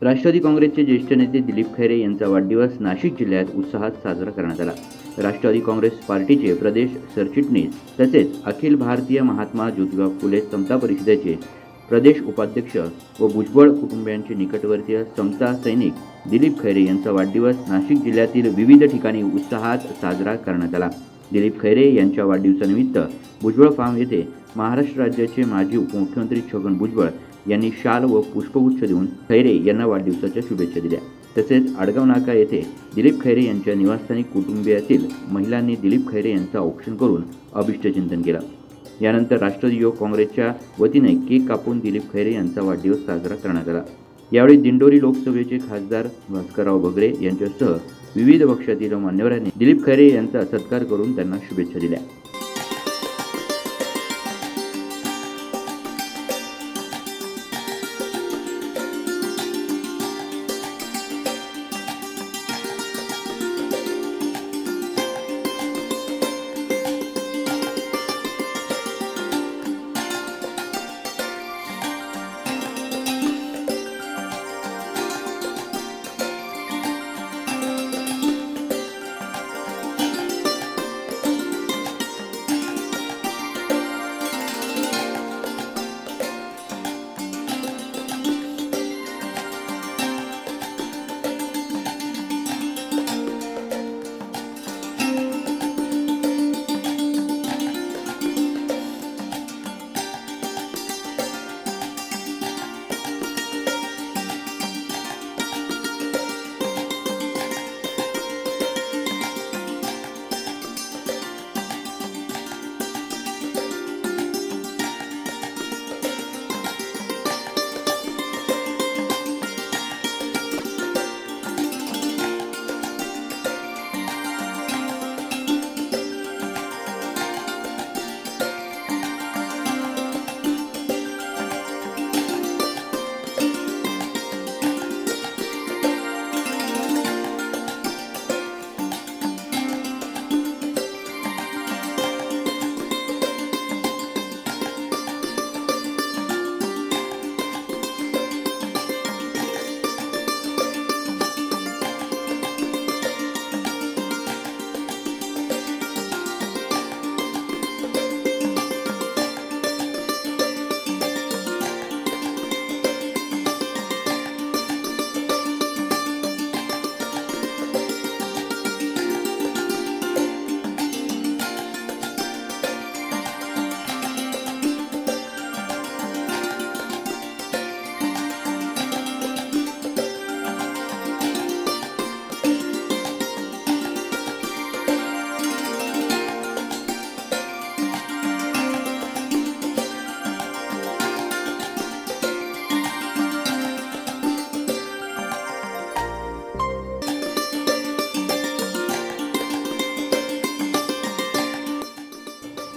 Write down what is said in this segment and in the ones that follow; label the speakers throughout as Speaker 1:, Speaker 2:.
Speaker 1: राष्ट्रवादी काँग्रेसचे ज्येष्ठ नेते दिलीप खैरे यांचा वाढदिवस नाशिक जिल्ह्यात उत्साहात साजरा करण्यात आला। राष्ट्रवादी काँग्रेस पार्टीचे प्रदेश सरचिटणीस तसेच अखिल भारतीय महात्मा ज्योतिबा फुले समता परिषदेचे प्रदेश उपाध्यक्ष व भुजबळ कुटुंबियांचे निकटवर्तीय समता सैनिक दिलीप खैरे यांचा वाढदिवस नाशिक जिल्ह्यातील विविध ठिकाणी उत्साहात साजरा करण्यात आला। दिलीप खैरे यांच्या वाढदिवसानिमित्त भुजबळ फार्म येथे महाराष्ट्र राज्याचे माजी उपमुख्यमंत्री छगन भुजबळ यांनी शाल व पुष्पगुच्छ देऊन खैरे यांना वाढदिवसाच्या शुभेच्छा दिल्या। तसेच आडगाव नाका येथे दिलीप खैरे यांच्या निवासस्थानी कुटुंबियातील महिलांनी दिलीप खैरे यांचा औक्षण करून अभिष्टचिंतन केलं। यानंतर राष्ट्रवादी युवक काँग्रेसच्या वतीने केक कापून दिलीप खैरे यांचा वाढदिवस साजरा करण्यात आला। यावेळी दिंडोरी लोकसभेचे खासदार भास्करराव बगरे यांच्यासह विविध पक्षातील मान्यवरांनी दिलीप खैरे यांचा सत्कार करून त्यांना शुभेच्छा दिल्या।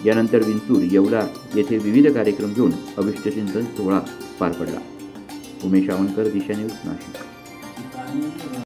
Speaker 1: यानंतर विंचूर येवला येथे विविध कार्यक्रम घेऊन अभिष्टचिंतन सोहळा पार पडला। उमेश आवनकर, दिशा न्यूज, नाशिक।